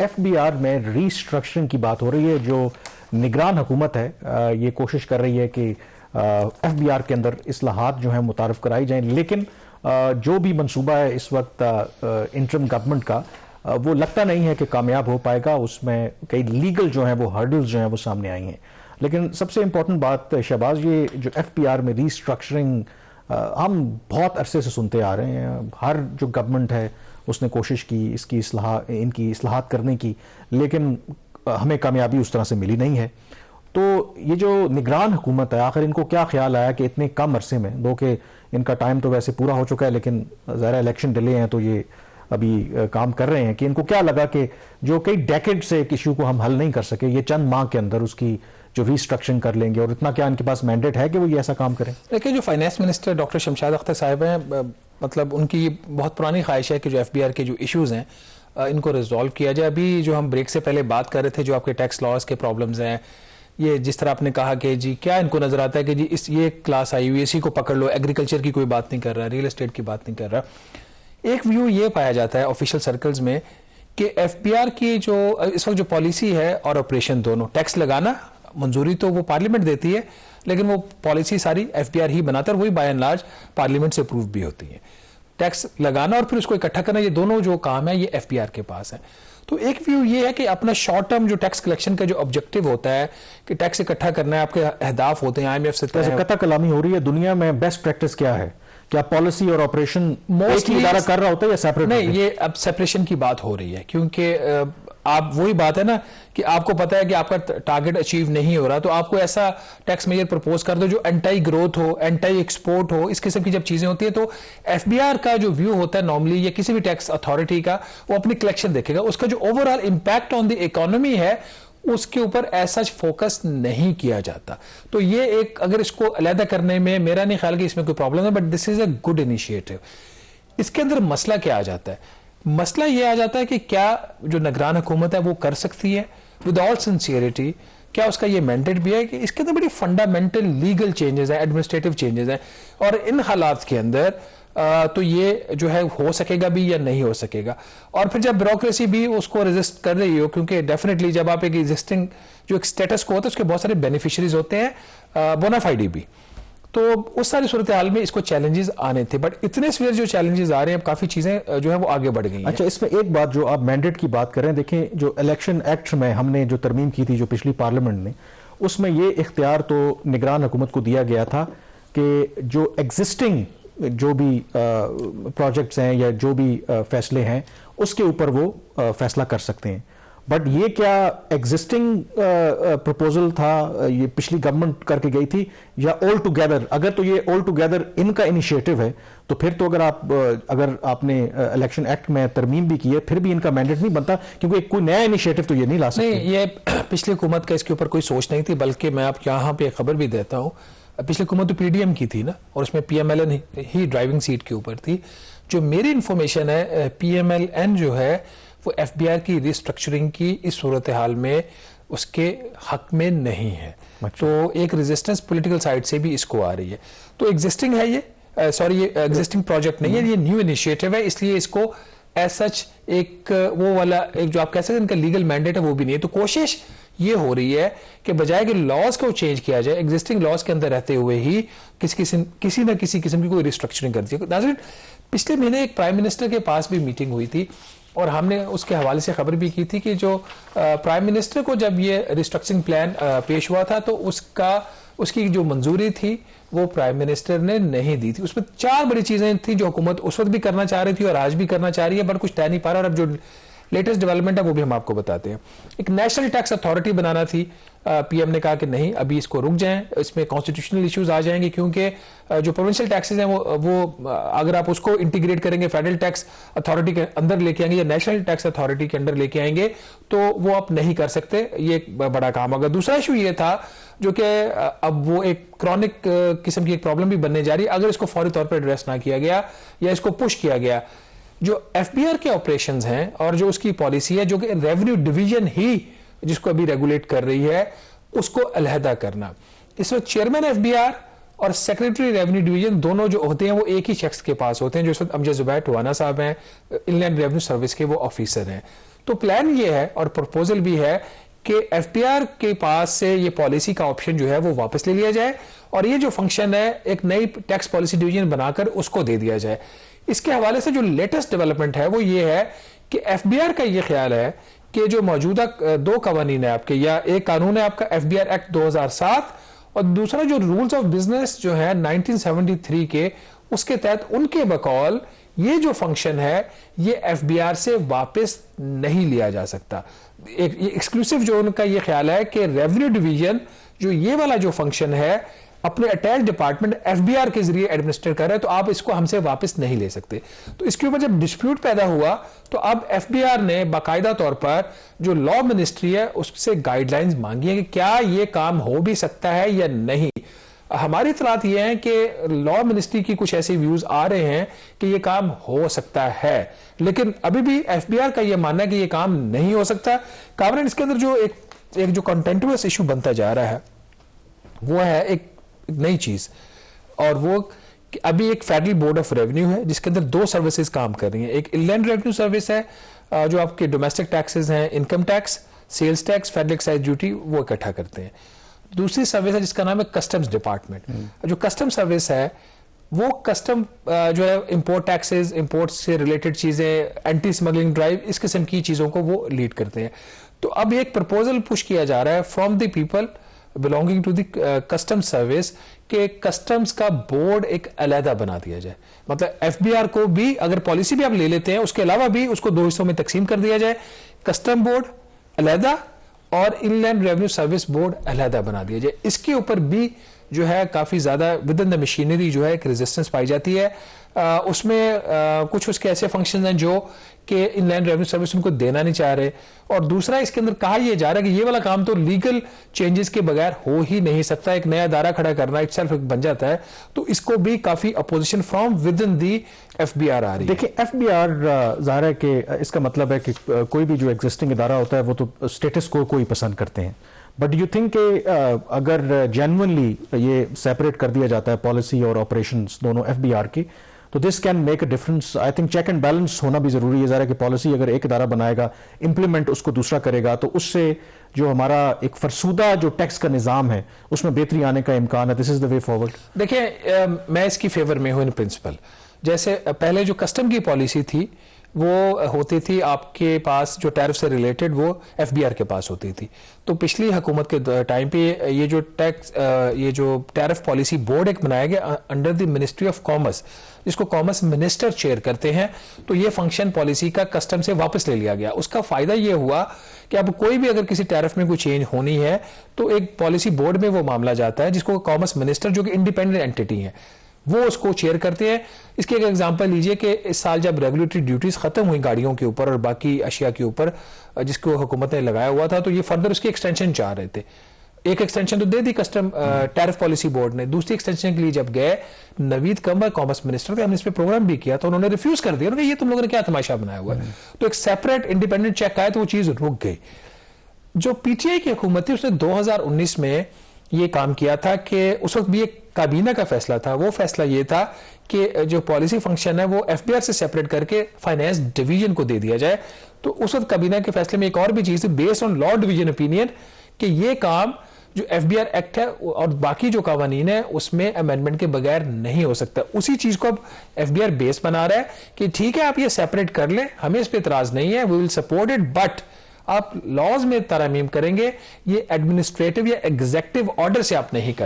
FBR में restructuring की बात हो रही है। जो निगरान हुकूमत है ये कोशिश कर रही है कि एफबीआर के अंदर इस्लाहात जो है मुतारफ कराई जाएं, लेकिन जो भी मंसूबा है इस वक्त इंटरिम गवर्नमेंट का वो लगता नहीं है कि कामयाब हो पाएगा। उसमें कई लीगल जो है वो हर्डल्स जो है वो सामने आई हैं। लेकिन सबसे इंपॉर्टेंट बात शहबाज, ये जो एफबीआर में रीस्ट्रक्चरिंग हम बहुत अरसे से सुनते आ रहे हैं। हर जो गवर्नमेंट है उसने कोशिश की इनकी इस्लाहात करने की, लेकिन हमें कामयाबी उस तरह से मिली नहीं है। तो ये जो निगरान हुकूमत है, आखिर इनको क्या ख्याल आया कि इतने कम अरसे में, दो कि इनका टाइम तो वैसे पूरा हो चुका है लेकिन ज़रा इलेक्शन डिले हैं तो ये अभी काम कर रहे हैं, कि इनको क्या लगा कि जो कई डेकेड से एक इशू को हम हल नहीं कर सके, ये चंद माह के अंदर उसकी जो रीस्ट्रक्चरिंग कर लेंगे, और इतना क्या इनके पास मैंडेट है कि वो ये ऐसा काम करें? देखिए, जो finance minister doctor Shamshad Akhtar साहब हैं, मतलब उनकी बहुत पुरानी ख्वाहिश है कि जो एफबीआर के जो इश्यूज हैं इनको रिजॉल्व किया जाए। अभी जो हम ब्रेक से पहले बात कर रहे थे, जो आपके टैक्स लॉज के प्रॉब्लम्स हैं, ये जिस तरह आपने कहा कि जी क्या इनको नजर आता है कि जी ये क्लास आई हुई, इसी को पकड़ लो, एग्रीकल्चर की कोई बात नहीं कर रहा, रियल एस्टेट की बात नहीं कर रहा। एक व्यू ये पाया जाता है ऑफिशियल सर्कल्स में कि एफबीआर की जो इस वक्त जो पॉलिसी है और ऑपरेशन दोनों, टैक्स लगाना मंजूरी तो वो पार्लियामेंट देती है, लेकिन वो पॉलिसी सारी एफबीआर ही बनाता है और वही बाय एंड लार्ज पार्लियामेंट से अप्रूव भी होती है। टैक्स लगाना और फिर उसको इकट्ठा करना, ये दोनों जो काम है ये एफबीआर के पास है। तो एक व्यू ये है कि अपना शॉर्ट टर्म जो टैक्स कलेक्शन का जो ऑब्जेक्टिव होता है कि टैक्स इकट्ठा करना है, आपके अहदाफ होते हैं, IMF से कता कलामी हो रही है दुनिया में। बेस्ट प्रैक्टिस क्या है? क्या पॉलिसी और ऑपरेशन मोस्टली इदारा कर रहा होता है या सेपरेट? नहीं, ये अब सेपरेशन की बात हो रही है, क्योंकि आप वही बात है ना कि आपको पता है कि आपका टारगेट अचीव नहीं हो रहा, तो आपको ऐसा टैक्स मेजर प्रपोज कर दो जो एंटी ग्रोथ हो, एंटी एक्सपोर्ट हो, इस किस्म की जब चीजें होती हैं तो एफबीआर का जो व्यू होता है नॉर्मली, या किसी भी टैक्स अथॉरिटी का, वो अपनी कलेक्शन देखेगा, उसका जो overall impact on the economy है उसके ऊपर ऐसा फोकस नहीं किया जाता। तो ये एक, अगर इसको अलहदा करने में मेरा नहीं ख्याल कि इसमें कोई प्रॉब्लम है, but this is a good initiative. इसके अंदर मसला क्या आ जाता है? मसला ये आ जाता है कि क्या जो निगरान हुकूमत है वो कर सकती है विद ऑल सिंसियरिटी, क्या उसका ये मैंडेट भी है कि इसके अंदर बड़ी फंडामेंटल लीगल चेंजेस हैं, एडमिनिस्ट्रेटिव चेंजेस हैं, और इन हालात के अंदर तो ये जो है हो सकेगा भी या नहीं हो सकेगा। और फिर जब ब्यूरोक्रेसी भी उसको रेजिस्ट कर रही हो, क्योंकि डेफिनेटली जब आप एक एग्जिस्टिंग जो एक स्टेटस को होता है उसके बहुत सारे बेनिफिशियरीज होते हैं, बोनाफाइडी भी, तो उस सारी सूरत हाल में इसको चैलेंजेस आने थे, बट इतने सीवियर जो चैलेंजेस आ रहे हैं, अब काफी चीजें जो है वो आगे बढ़ गई हैं। अच्छा, इसमें एक बात जो आप मैंडेट की बात कर रहे हैं, देखें जो इलेक्शन एक्ट में हमने जो तरमीम की थी जो पिछली पार्लियामेंट ने, उसमें ये इख्तियार तो निगरान हुकूमत को दिया गया था कि जो एग्जिस्टिंग जो भी प्रोजेक्ट्स हैं या जो भी फैसले हैं उसके ऊपर वो फैसला कर सकते हैं। बट ये क्या एग्जिस्टिंग प्रपोजल था, ये पिछली गवर्नमेंट करके गई थी, या ऑल टुगेदर? अगर तो ये ऑल टुगेदर इनका इनिशिएटिव है तो फिर तो अगर आपने इलेक्शन एक्ट में तरमीम भी की है फिर भी इनका मैंडेट नहीं बनता, क्योंकि कोई नया इनिशिएटिव तो ये नहीं ला सकते। नहीं, ये पिछली हुकूमत का इसके ऊपर कोई सोच नहीं थी, बल्कि मैं आपको यहाँ पे खबर भी देता हूँ, पिछली हुकूमत तो पीडीएम की थी ना, और उसमें पीएमएलएन ही ड्राइविंग सीट के ऊपर थी। जो मेरी इंफॉर्मेशन है, पीएमएलएन जो है वो एफबीआर की रिस्ट्रक्चरिंग की इस सूरत हाल में उसके हक में नहीं है। तो एक रेजिस्टेंस पॉलिटिकल साइड से भी इसको आ रही है। तो एग्जिस्टिंग है ये, ये एग्जिस्टिंग प्रोजेक्ट नहीं है, ये न्यू इनिशिएटिव है, इसलिए इसको एज सच एक वो वाला एक जो आप कह सकते हैं इनका लीगल मैंडेट है वो भी नहीं है। तो कोशिश ये हो रही है कि बजाय कि लॉज को चेंज किया जाए, एग्जिस्टिंग लॉज के अंदर रहते हुए ही किसी न किसी किस्म की कोई रिस्ट्रक्चरिंग कर दी है। पिछले महीने एक प्राइम मिनिस्टर के पास भी मीटिंग हुई थी और हमने उसके हवाले से खबर भी की थी कि जो प्राइम मिनिस्टर को जब ये रिस्ट्रक्चरिंग प्लान पेश हुआ था तो उसकी जो मंजूरी थी वो प्राइम मिनिस्टर ने नहीं दी थी। उसमें 4 बड़ी चीजें थी जो हुकूमत उस वक्त भी करना चाह रही थी और आज भी करना चाह रही है, बट कुछ तय नहीं पा रहा। और अब जो लेटेस्ट डेवलपमेंट है वो भी हम आपको बताते हैं। एक नेशनल टैक्स अथॉरिटी बनाना थी, पीएम ने कहा कि नहीं, अभी इसको रुक जाएं, इसमें कॉन्स्टिट्यूशनल इश्यूज आ जाएंगे, क्योंकि जो प्रोविंशियल टैक्सेस हैं वो अगर आप उसको इंटीग्रेट करेंगे, फेडरल टैक्स अथॉरिटी के अंदर लेके आएंगे या नेशनल टैक्स अथॉरिटी के अंदर लेके आएंगे, तो वो आप नहीं कर सकते। ये एक बड़ा काम होगा। दूसरा इशू ये था जो कि अब वो एक क्रॉनिक किस्म की एक प्रॉब्लम भी बनने जा रही है अगर इसको फौरी तौर पर एड्रेस ना किया गया या इसको पुश किया गया। जो एफबीआर के ऑपरेशंस हैं और जो उसकी पॉलिसी है, जो कि रेवेन्यू डिवीजन ही जिसको अभी रेगुलेट कर रही है, उसको अलहदा करना। इस वक्त चेयरमैन एफबीआर और सेक्रेटरी रेवेन्यू डिवीजन दोनों जो होते हैं वो एक ही शख्स के पास होते हैं, जो इस वक्त अमजद जुबैर टवाना साहब हैं, इनलैंड रेवेन्यू सर्विस के वो ऑफिसर हैं। तो प्लान ये है और प्रपोजल भी है कि एफबीआर के पास से ये पॉलिसी का ऑप्शन जो है वो वापस ले लिया जाए और ये जो फंक्शन है एक नई टैक्स पॉलिसी डिवीजन बनाकर उसको दे दिया जाए। इसके हवाले से जो लेटेस्ट डेवलपमेंट है वो ये है कि एफबीआर का ये ख्याल है कि जो मौजूदा दो कवानीन है आपके, या एक कानून है आपका एफबीआर एक्ट 2007 और दूसरा जो रूल्स ऑफ बिजनेस जो है 1973 के, उसके तहत उनके बकौल ये जो फंक्शन है ये एफबीआर से वापस नहीं लिया जा सकता। एक एक्सक्लूसिव जो उनका ये ख्याल है कि रेवेन्यू डिवीजन जो ये वाला जो फंक्शन है अपने अटैच डिपार्टमेंट एफबीआर के जरिए एडमिनिस्ट्रेट कर रहे हैं, तो आप इसको हमसे वापस नहीं ले सकते। तो इसके ऊपर जब डिस्प्यूट पैदा हुआ तो अब एफबीआर ने बाकायदा तौर पर जो लॉ मिनिस्ट्री है उससे गाइडलाइंस मांगी है कि क्या ये काम हो भी सकता है या नहीं। हमारी इतलात ये है कि लॉ मिनिस्ट्री की कुछ ऐसे व्यूज आ रहे हैं कि ये काम हो सकता है, लेकिन अभी भी एफबीआर का ये मानना है कि ये काम नहीं हो सकता। कामरान, इसके अंदर जो एक जो कंटेंटुअस इशू बनता जा रहा है वो है एक नई चीज, और वो कि अभी एक फेडरल बोर्ड ऑफ रेवेन्यू है जिसके अंदर दो सर्विसेज काम कर रही हैं। एक इनलैंड रेवेन्यू सर्विस है जो आपके डोमेस्टिक टैक्सेस हैं, income tax, sales tax, federal excise duty, वो इकट्ठा करते हैं। दूसरी सर्विस है जिसका नाम है कस्टम्स डिपार्टमेंट। जो कस्टम सर्विस है वो कस्टम जो है इंपोर्ट टैक्सेस, इंपोर्ट से रिलेटेड चीजें, एंटी स्मगलिंग ड्राइव, इस किस्म की चीजों को वो लीड करते हैं। तो अब एक प्रपोजल पुश किया जा रहा है from the people belonging to the custom service के कस्टम्स का बोर्ड एक अलहदा बना दिया जाए। मतलब एफबीआर को भी अगर पॉलिसी भी आप ले लेते हैं उसके अलावा भी उसको दो हिस्सों में तकसीम कर दिया जाए, कस्टम बोर्ड अलहदा और इनलैंड रेवेन्यू सर्विस बोर्ड अलहदा बना दिया जाए। इसके ऊपर भी जो है काफी ज्यादा विद इन द मशीनरी जो है एक रेजिस्टेंस पाई जाती है। उसमें कुछ उसके ऐसे फंक्शन हैं जो कि इनलैंड रेवेन्यू सर्विस उनको देना नहीं चाह रहे, और दूसरा इसके अंदर कहा यह जा रहा है कि ये वाला काम तो लीगल चेंजेस के बगैर हो ही नहीं सकता, एक नया दायरा खड़ा करना इटसेल्फ बन जाता है। तो इसको भी काफी opposition from within the FBR आ रही है। देखिए, एफबीआर जाहिर है कि इसका मतलब है कि कोई भी जो एग्जिस्टिंग इदारा होता है वो तो स्टेटस को ही पसंद करते हैं, बट यू थिंक कि अगर जेन्युइनली ये सेपरेट कर दिया जाता है पॉलिसी और ऑपरेशंस दोनों एफबीआर की, तो this can make a difference. I think check and balance होना भी जरूरी है। जरा कि पॉलिसी अगर एक इदारा बनाएगा, इंप्लीमेंट उसको दूसरा करेगा, तो उससे जो हमारा एक फरसूदा जो टैक्स का निजाम है उसमें बेहतरी आने का इम्कान है। This is the way forward. देखिए, मैं इसकी फेवर में हूं इन प्रिंसिपल। जैसे पहले जो कस्टम की पॉलिसी थी वो होती थी आपके पास, जो टैरिफ से रिलेटेड वो एफबीआर के पास होती थी। तो पिछली हुकूमत के टाइम पे ये जो टैरिफ पॉलिसी बोर्ड एक बनाया गया under the ministry of commerce, जिसको कॉमर्स मिनिस्टर चेयर करते हैं, तो ये फंक्शन पॉलिसी का कस्टम से वापस ले लिया गया। उसका फायदा ये हुआ कि अब कोई भी अगर किसी टैरिफ में कोई चेंज होनी है तो एक पॉलिसी बोर्ड में वो मामला जाता है जिसको कॉमर्स मिनिस्टर, जो कि इंडिपेंडेंट एंटिटी है, वो उसको चेयर करते हैं। इसके एक एग्जांपल लीजिए कि इस साल जब रेगुलेटरी ड्यूटीज खत्म हुई गाड़ियों के ऊपर और बाकी अशिया के ऊपर जिसको हुकूमत ने लगाया हुआ था, तो ये फर्दर उसकी एक्सटेंशन चाह रहे थे। एक एक्सटेंशन तो दे दी कस्टम टैरिफ पॉलिसी बोर्ड ने, दूसरी एक्सटेंशन के लिए जब गए नवीद कमर कॉमर्स मिनिस्टर थे, हमने इस पर प्रोग्राम भी किया, तो उन्होंने रिफ्यूज कर दिया। ये तुम लोगों ने क्या तमाशा बनाया हुआ है। तो एक सेपरेट इंडिपेंडेंट चेक आया तो वो चीज रुक गई। जो पीटीआई की हुकूमत थी उसने 2019 में ये काम किया था कि उस वक्त भी एक काबीना का फैसला था। वो फैसला ये था कि जो पॉलिसी फंक्शन है वो एफबीआर से सेपरेट करके फाइनेंस डिवीजन को दे दिया जाए। तो उस वक्त काबीना के फैसले में एक और भी चीज थी, based on law division opinion, कि ये काम जो एफबीआर एक्ट है और बाकी जो कानून है उसमें अमेंडमेंट के बगैर नहीं हो सकता। उसी चीज को अब एफबीआर बेस बना रहा है कि ठीक है आप ये सेपरेट कर लें, हमें इस पर इतराज नहीं है, we will support it, but आप लॉज में तरमीम करेंगे, ये एडमिनिस्ट्रेटिव या एग्जेक्टिव ऑर्डर से आप नहीं कर